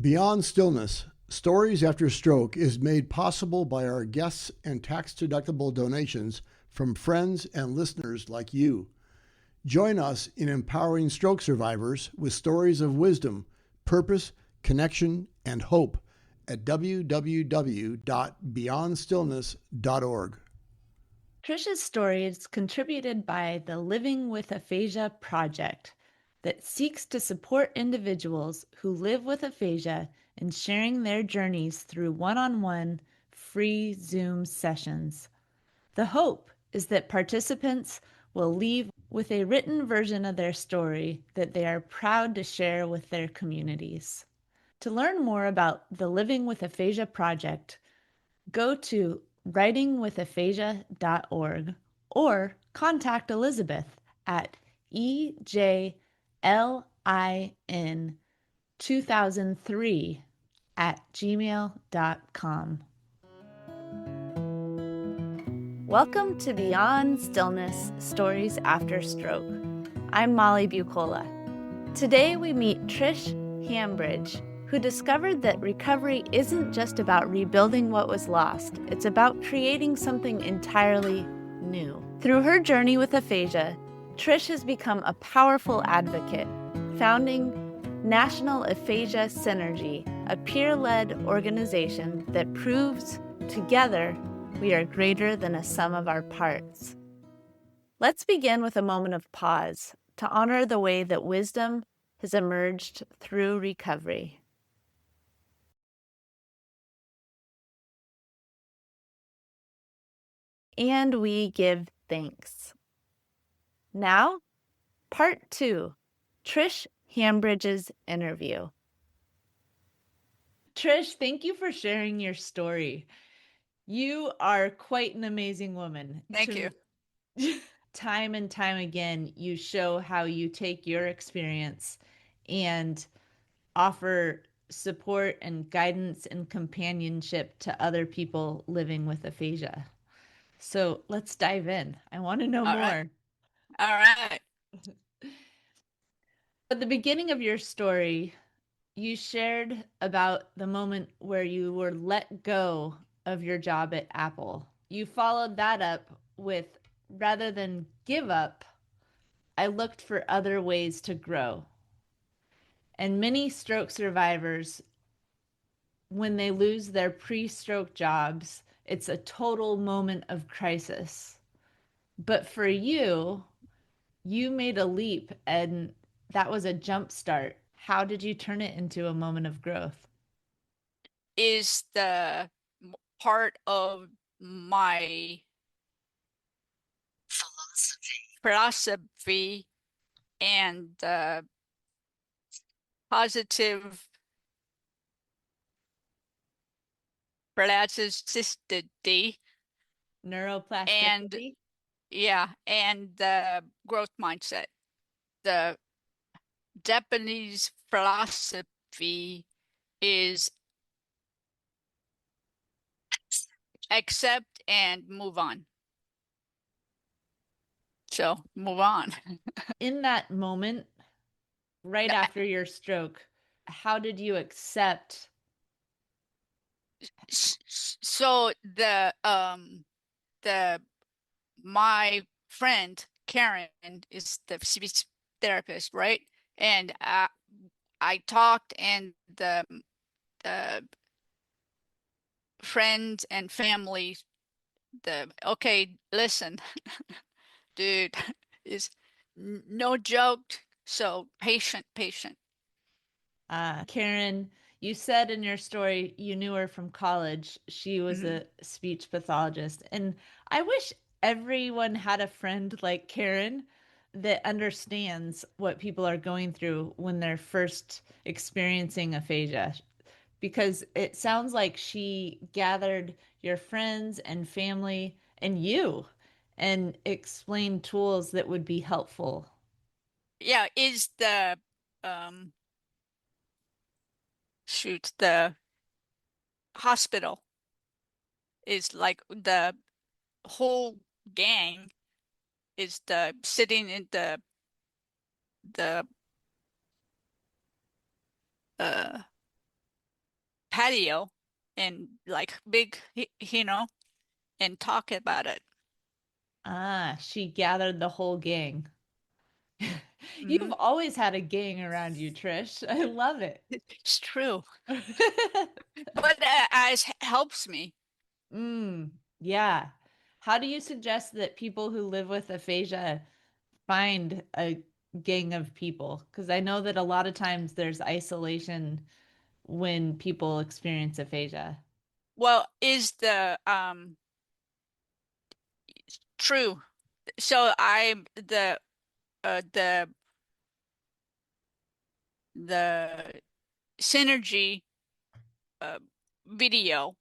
Beyond Stillness, Stories After Stroke is made possible by our guests and tax-deductible donations from friends and listeners like you. Join us in empowering stroke survivors with stories of wisdom, purpose, connection, and hope at www.beyondstillness.org. Trish's story is contributed by the Living with Aphasia project that seeks to support individuals who live with aphasia in sharing their journeys through one-on-one free Zoom sessions. The hope is that participants will leave with a written version of their story that they are proud to share with their communities. To learn more about the Living with Aphasia project, go to writingwithaphasia.org or contact Elizabeth at ejlin2003@gmail.com. Welcome to Beyond Stillness, Stories After Stroke. I'm Molly Bucola. Today we meet Trish Hambridge, who discovered that recovery isn't just about rebuilding what was lost, it's about creating something entirely new. Through her journey with aphasia, Trish has become a powerful advocate, founding National Aphasia Synergy, a peer-led organization that proves together we are greater than a sum of our parts. Let's begin with a moment of pause to honor the way that wisdom has emerged through recovery. And we give thanks. Now, part 2, Trish Hambridge's interview. Trish, thank you for sharing your story. You are quite an amazing woman. Thank you. Time and time again, you show how you take your experience and offer support and guidance and companionship to other people living with aphasia. So let's dive in. I want to know more. All right. At the beginning of your story, you shared about the moment where you were let go of your job at Apple. You followed that up with, rather than give up, I looked for other ways to grow. And many stroke survivors, when they lose their pre-stroke jobs, it's a total moment of crisis. But for you, you made a leap, and that was a jump start. How did you turn it into a moment of growth? Is the part of my philosophy and positive plasticity Neuroplasticity? and the growth mindset. The Japanese philosophy is accept and move on. So move on. In that moment, right after your stroke, how did you accept? So my friend Karen is the speech therapist, right? And I talked, and the friends and family, okay, listen, dude, is no joke. So patient. Karen, you said in your story you knew her from college. She was a speech pathologist. And I wish everyone had a friend like Karen that understands what people are going through when they're first experiencing aphasia. Because it sounds like she gathered your friends and family and you and explained tools that would be helpful. Yeah, is the the hospital is like the whole gang is the sitting in the patio and like big, and talk about it. Ah, she gathered the whole gang. You've Hmm. always had a gang around you, Trish. I love it. It's true, but it helps me. Mm, yeah. How do you suggest that people who live with aphasia find a gang of people? Because I know that a lot of times there's isolation when people experience aphasia. Well, is the true. So I'm the synergy uh, video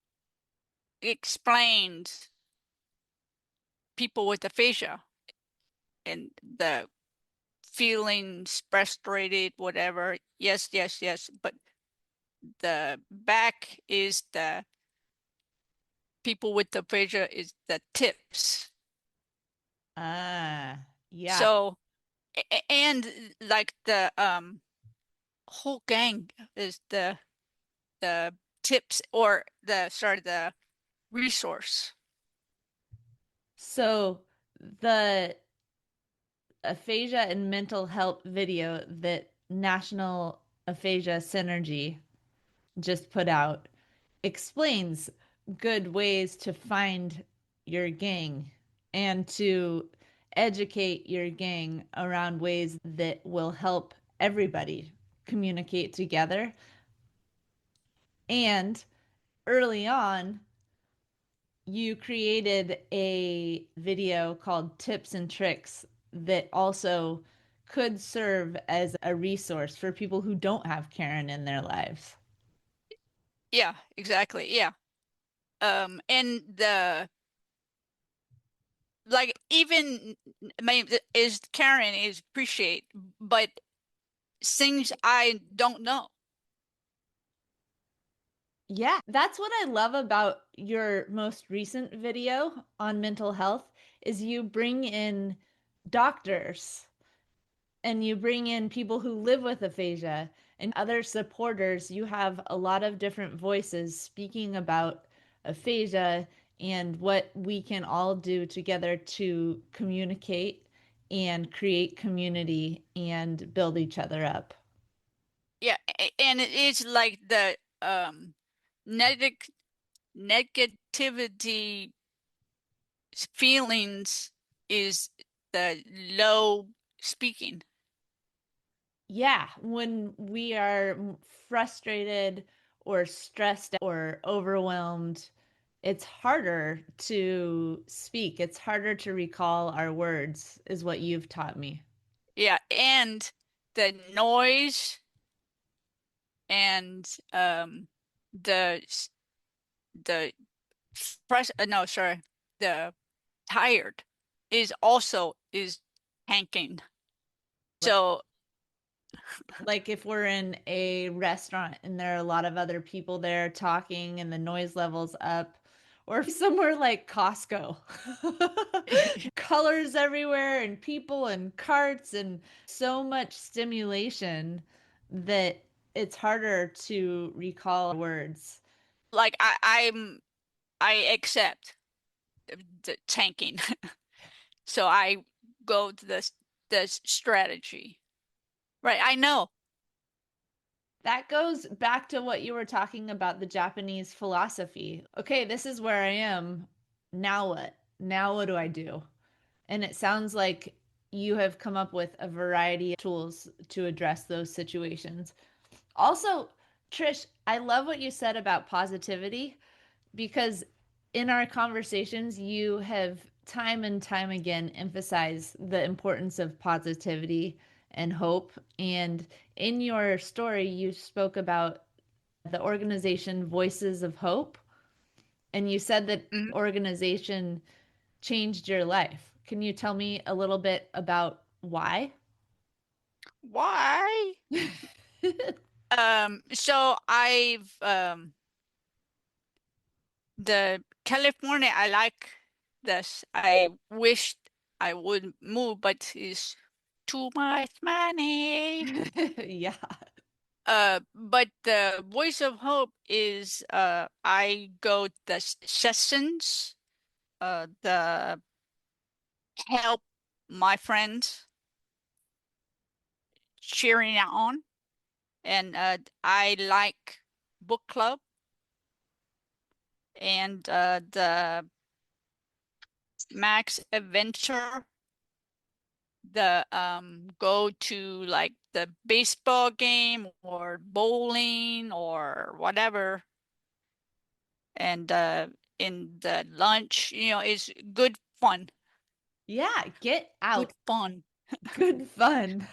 explained people with aphasia and the feelings frustrated, whatever. Yes, yes, yes. But the back is the people with aphasia is the tips. Ah, yeah. So and like the whole gang is the tips or the resource. So the aphasia and mental health video that National Aphasia Synergy just put out explains good ways to find your gang and to educate your gang around ways that will help everybody communicate together. And early on, you created a video called Tips and Tricks that also could serve as a resource for people who don't have Karen in their lives. Yeah, exactly. Yeah. And the like even is Karen is appreciate, but things I don't know. Yeah, that's what I love about your most recent video on mental health is you bring in doctors and you bring in people who live with aphasia and other supporters. You have a lot of different voices speaking about aphasia and what we can all do together to communicate and create community and build each other up. Yeah, and it is like the negative negativity feelings is the low speaking. Yeah, when we are frustrated or stressed or overwhelmed, it's harder to speak. It's harder to recall our words, is what you've taught me. Yeah, and the noise and the the no, sorry, the tired is also is tanking. Like, So like if we're in a restaurant and there are a lot of other people there talking and the noise level's up, or somewhere like Costco, colors everywhere and people and carts and so much stimulation that it's harder to recall words. like I accept the tanking. So I go to the strategy. Right, I know. That goes back to what you were talking about the Japanese philosophy. Okay, this is where I am. Now what? Now what do I do? And it sounds like you have come up with a variety of tools to address those situations. Also, Trish, I love what you said about positivity because in our conversations, you have time and time again emphasized the importance of positivity and hope. And in your story, you spoke about the organization Voices of Hope, and you said that Mhm. organization changed your life. Can you tell me a little bit about why? Why? So I've the California I like this. I wished I would move, but it's too much money. Yeah. But the Voice of Hope is I go the sessions, the help my friends cheering on, and I like book club and the Max Adventure, the go to like the baseball game or bowling or whatever, and in the lunch, is good fun. Yeah, get Good out. fun. Good fun.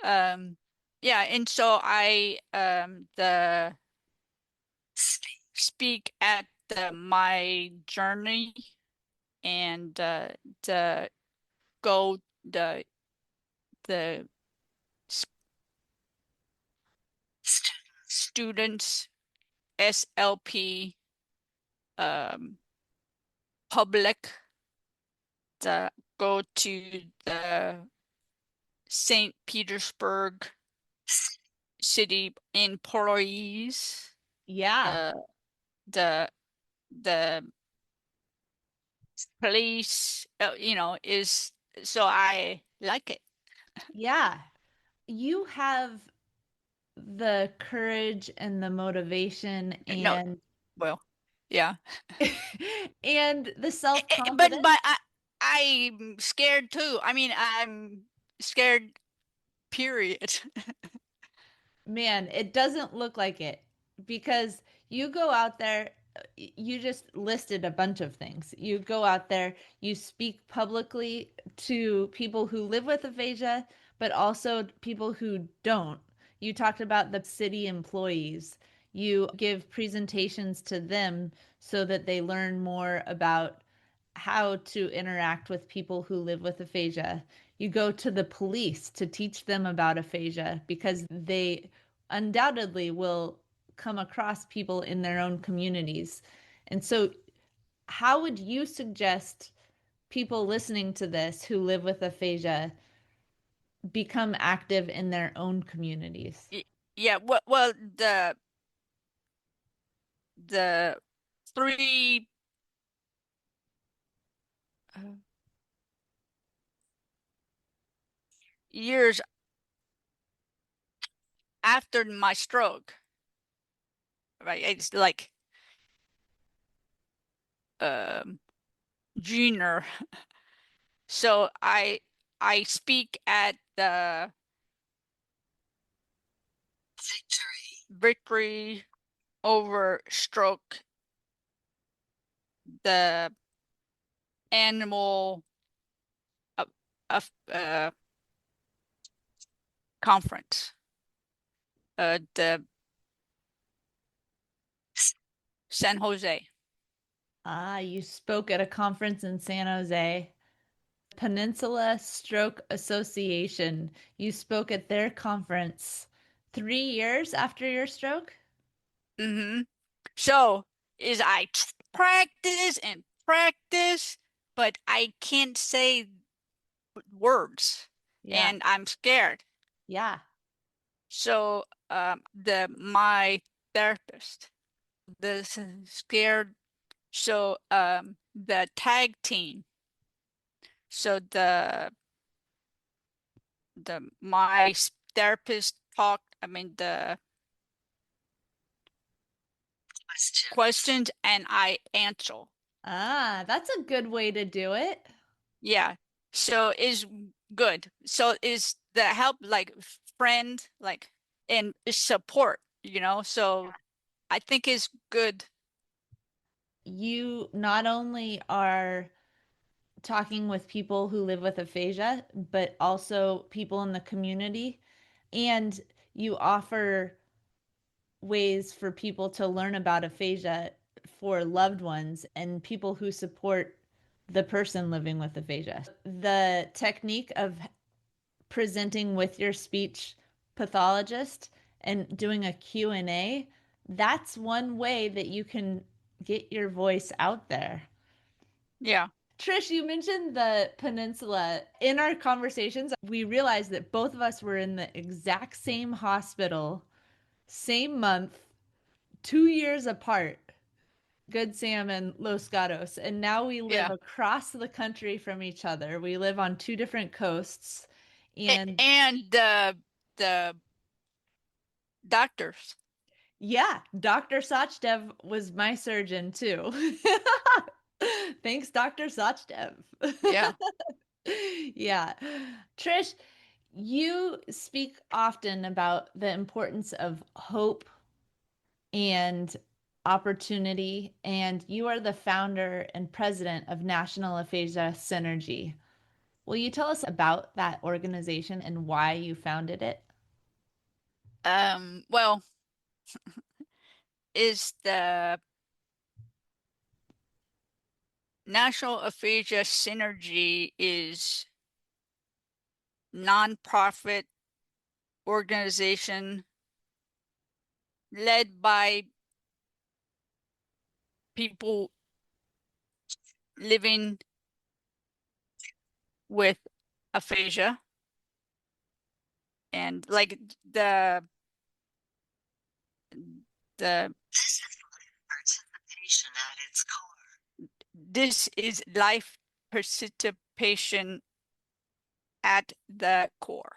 Um, yeah, and so I the speak at my journey and the go the s- students SLP um public, the go to the St. Petersburg city employees, Yeah. uh the the police, is so I like it. Yeah. You have the courage and the motivation No, and well, yeah. and the But self-confidence. I'm scared too. I mean, I'm scared, period. Man, it doesn't look like it because you go out there, you just listed a bunch of things. You go out there, you speak publicly to people who live with aphasia, but also people who don't. You talked about the city employees. You give presentations to them so that they learn more about how to interact with people who live with aphasia. You go to the police to teach them about aphasia because they undoubtedly will come across people in their own communities. And so, how would you suggest people listening to this who live with aphasia become active in their own communities? Yeah, well, the 3 years after my stroke, right? It's like um junior. So I speak at the victory over stroke, the animal uh, uh, uh, conference, the San Jose. Ah, you spoke at a conference in San Jose. Peninsula Stroke Association. You spoke at their conference 3 years after your stroke? Mm-hmm. So is I practice and practice, but I can't say words, Yeah. and I'm scared. Yeah. So the my therapist, the scared. So the tag team. So the my therapist talked. I mean the questions and I answer. Ah, that's a good way to do it. Yeah. So is good. So is the help like friend, like, and support, So I think is good. You not only are talking with people who live with aphasia, but also people in the community, and you offer ways for people to learn about aphasia for loved ones and people who support the person living with aphasia. The technique of presenting with your speech pathologist and doing a Q&A, that's one way that you can get your voice out there. Yeah. Trish, you mentioned the peninsula. In our conversations, we realized that both of us were in the exact same hospital, same month, 2 years apart. Good Sam and Los Gatos. And now we live Yeah. across the country from each other. We live on two different coasts. And And the doctors. yeah, Dr. Sachdev was my surgeon too. Thanks, Dr. Sachdev. Yeah. Yeah. Trish, you speak often about the importance of hope and opportunity, and you are the founder and president of National Aphasia Synergy. Will you tell us about that organization and why you founded it? Well, is the National Aphasia Synergy is nonprofit organization led by people living with aphasia, and like the This is life participation at its core. This is life participation at the core.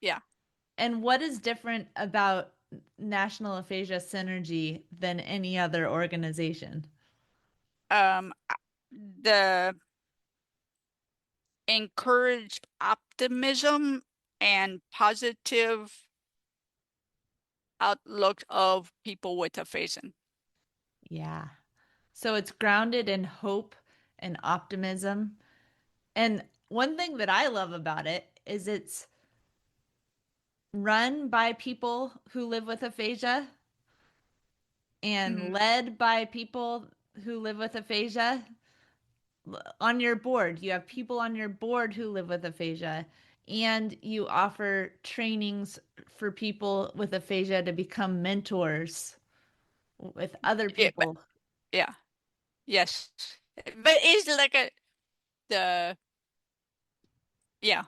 Yeah. And what is different about National Aphasia Synergy than any other organization? Um, the encourage optimism and positive outlook of people with aphasia. Yeah. So it's grounded in hope and optimism. And one thing that I love about it is it's run by people who live with aphasia and Mhm. led by people who live with aphasia. On your board, you have people on your board who live with aphasia, and you offer trainings for people with aphasia to become mentors with other Yeah, but people. yeah, yes. But it's like the yeah.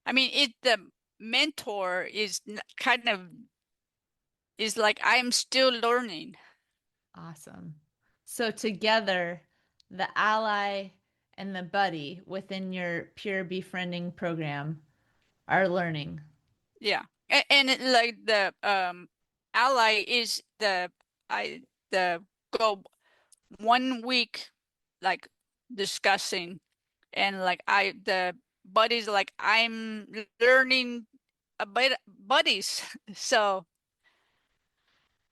I mean, the mentor is kind of is like I'm still learning. Awesome. So together, the ally and the buddy within your peer befriending program are learning. Yeah. And like the ally is I the go 1 week like discussing, and like I the buddies like I'm learning about buddies. So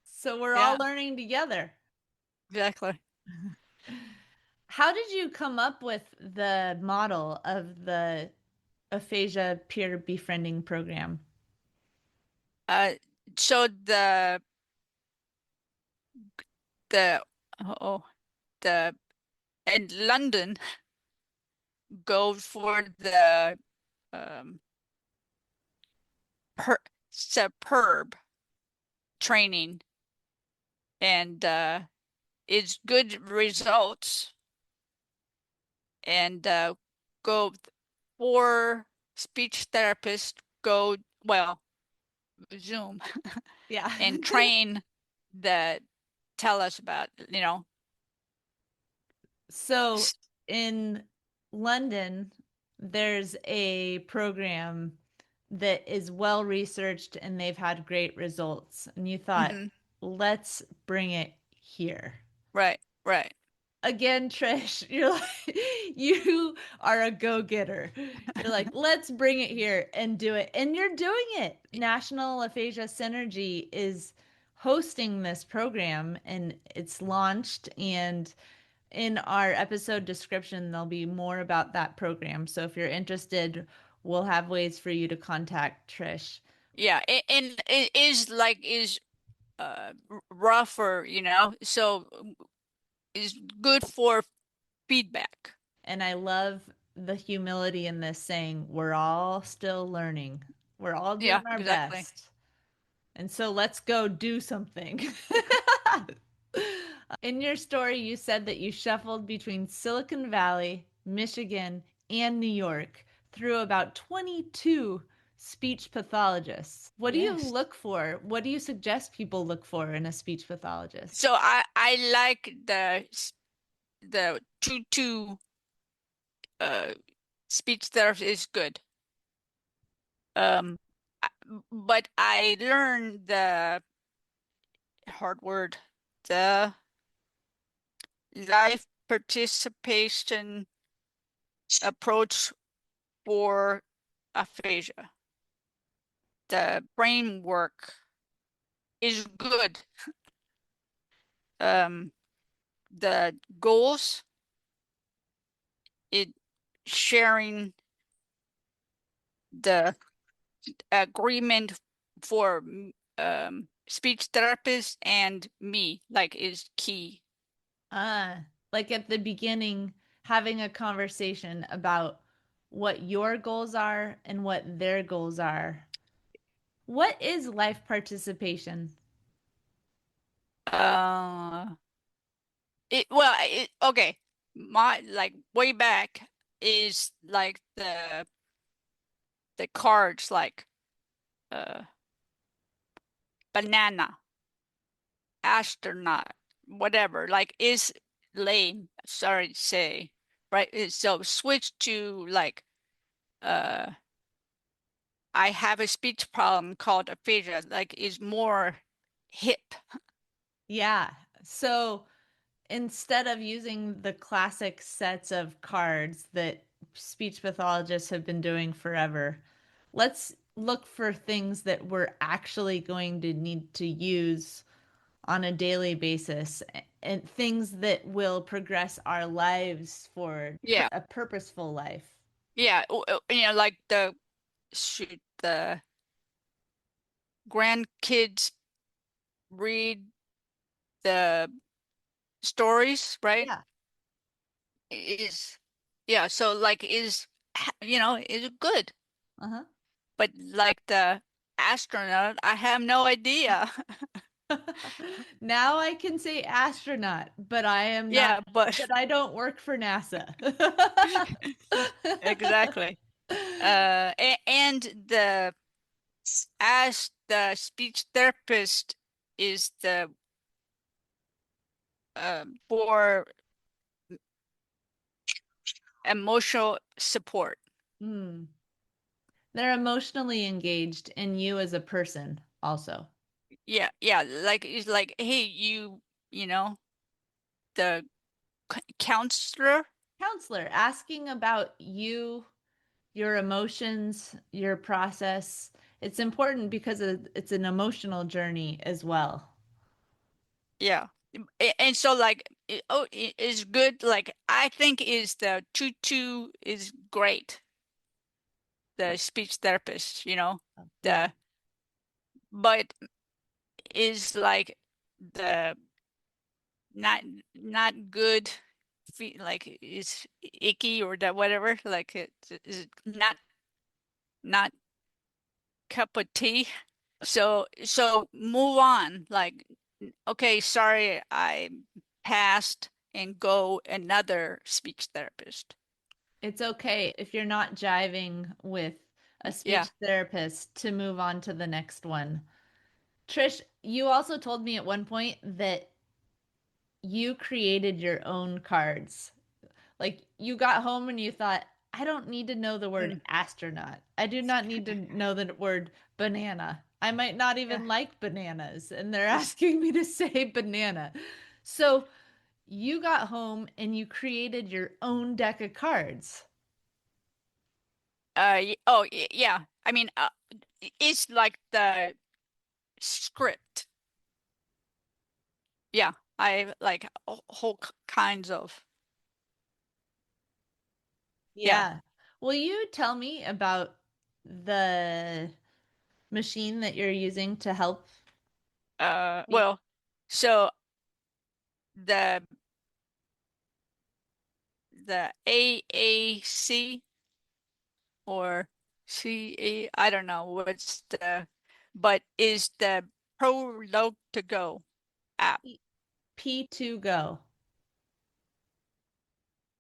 So we're all yeah, learning together. exactly. How did you come up with the model of the aphasia peer befriending program? Uh so the oh the in London go for the um per, superb training, and it's good results, and go for speech therapists go well Zoom Yeah. and train the tell us about So in London, there's a program that is well researched and they've had great results. And you thought, Mhm. let's bring it here. Right, right. Again, Trish, you're like, you are a go-getter. You're like, let's bring it here and do it. And you're doing it. National Aphasia Synergy is hosting this program and it's launched. And in our episode description, there'll be more about that program. So if you're interested, we'll have ways for you to contact Trish. Yeah, and it is like is rougher, so is good for feedback. And I love the humility in this saying, we're all still learning. We're all doing Yeah, our exactly. best. And so let's go do something. In your story, you said that you shuffled between Silicon Valley Michigan, and New York through about 22 speech pathologists. What do you Yes. look for? What do you suggest people look for in a speech pathologist? So I like the two uh speech therapy is good. Um, but I learned the hard word, the life participation approach for aphasia. The brain work is good. Um, the goals, it sharing the agreement for speech therapist and me, like, is key. Like at the beginning, having a conversation about what your goals are and what their goals are. What is life participation? Uh, okay. My, like, way back is like the cards, like uh banana, astronaut, whatever, like, is lame, sorry to say, right? So switch to like uh I have a speech problem called aphasia, like, is more hip. Yeah. So instead of using the classic sets of cards that speech pathologists have been doing forever, let's look for things that we're actually going to need to use on a daily basis and things that will progress our lives for Yeah, a purposeful life. yeah. Like, should the grandkids read the stories, right? Yeah. Is Yeah, so like, is good. Uh-huh. But like the astronaut, I have no idea. Now I can say astronaut, but I am not, Yeah, but but I don't work for NASA. exactly. And as the speech therapist is the for emotional support. Hmm. They're emotionally engaged in you as a person also. Yeah, yeah, like, it's like, hey, you know, the counselor. Counselor asking about you, your emotions, your process. It's important because it's an emotional journey as well. Yeah. And so, like, it is good. Like, I think is the tutu is great. The speech therapist, Yeah. the but is like the not not good, like, is icky or that, whatever. Like, it is not cup of tea. So move on. Like, okay, sorry, I passed, and go another speech therapist. It's okay if you're not jiving with a Yeah. speech therapist to move on to the next one. Trish, you also told me at one point that you created your own cards. Like you got home and you thought, I don't need to know the word Mm, astronaut. I do not need to know the word banana. I might not yeah. even like bananas, and they're asking me to say banana. So you got home and you created your own deck of cards. Yeah. I mean, it's like the script. Yeah. I like whole kinds of. Yeah. Yeah. Will you tell me about the machine that you're using to help me? Well, so the AAC or I don't know what's but is the Prologue to Go app. P2 Go.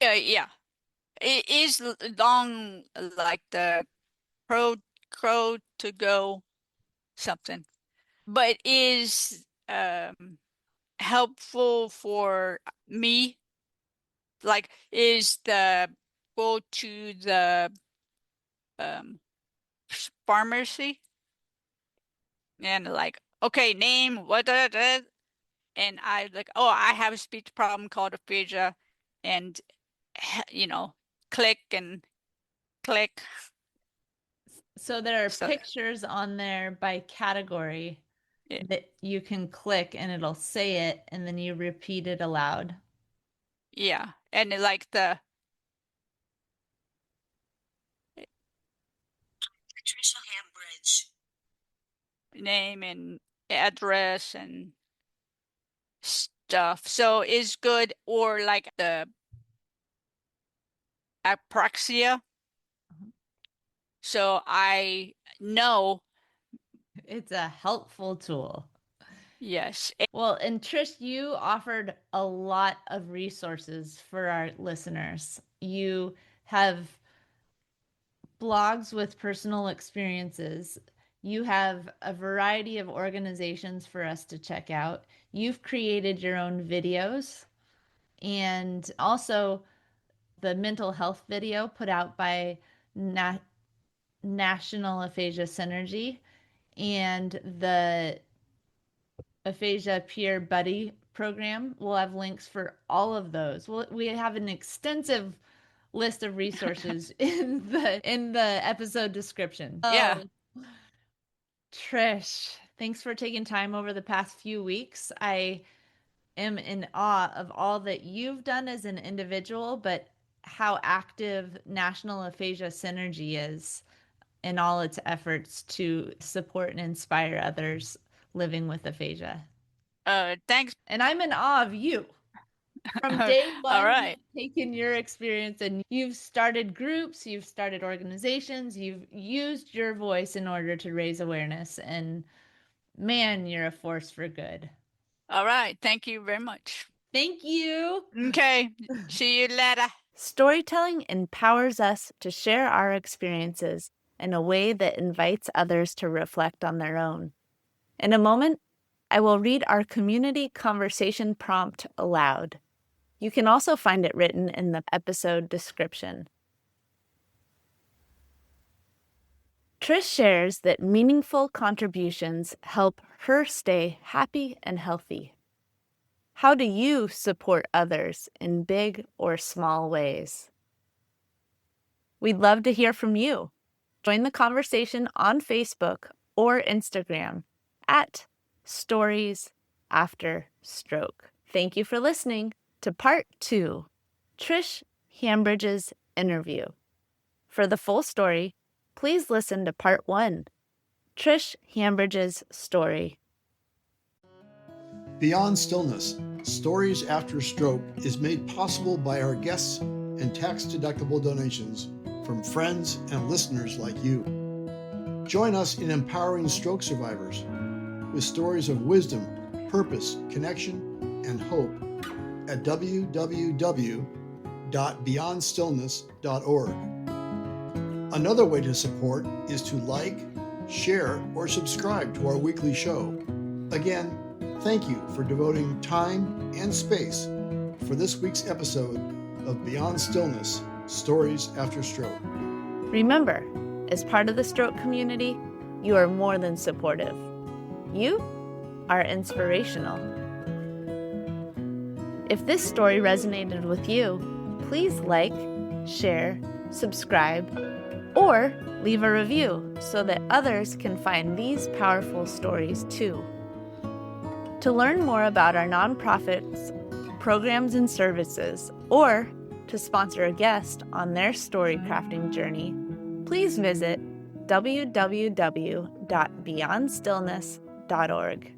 Yeah. it is long, like the crow to go something, but it is helpful for me. Like, is the go to the pharmacy and like, okay, name what and I like, oh, I have a speech problem called aphasia, and click and click. So there are So pictures on there by category yeah, that you can click and it'll say it and then you repeat it aloud. yeah, and like the Trish Hambridge. name and address and stuff. So it's good, or like the apraxia. So I know, It's a helpful tool. yes. Well, and Trish, you offered a lot of resources for our listeners. You have blogs with personal experiences. You have a variety of organizations for us to check out. You've created your own videos, and also the mental health video put out by National Aphasia Synergy and the Aphasia Peer Buddy program. We'll have links for all of those. We have an extensive list of resources in the episode description. Yeah. Trish, thanks for taking time over the past few weeks. I am in awe of all that you've done as an individual, but how active National Aphasia Synergy is in all its efforts to support and inspire others living with aphasia. Thanks. And I'm in awe of you. From day one, All right. you've taken your experience and you've started groups, you've started organizations, you've used your voice in order to raise awareness. And man, you're a force for good. All right. Thank you very much. Thank you. Okay. See you later. Storytelling empowers us to share our experiences in a way that invites others to reflect on their own. In a moment, I will read our community conversation prompt aloud. You can also find it written in the episode description. Trish shares that meaningful contributions help her stay happy and healthy. How do you support others in big or small ways? We'd love to hear from you. Join the conversation on Facebook or Instagram at Stories After Stroke. Thank you for listening to Part 2, Trish Hambridge's interview. For the full story, please listen to Part 1, Trish Hambridge's story. Beyond Stillness, Stories After Stroke is made possible by our guests and tax-deductible donations from friends and listeners like you. Join us in empowering stroke survivors with stories of wisdom, purpose, connection, and hope at www.beyondstillness.org. Another way to support is to like, share, or subscribe to our weekly show. Again, thank you for devoting time and space for this week's episode of Beyond Stillness, Stories After Stroke. Remember, as part of the stroke community, you are more than supportive. You are inspirational. If this story resonated with you, please like, share, subscribe, or leave a review so that others can find these powerful stories too. To learn more about our nonprofits, programs, and services, or to sponsor a guest on their story crafting journey, please visit www.beyondstillness.org.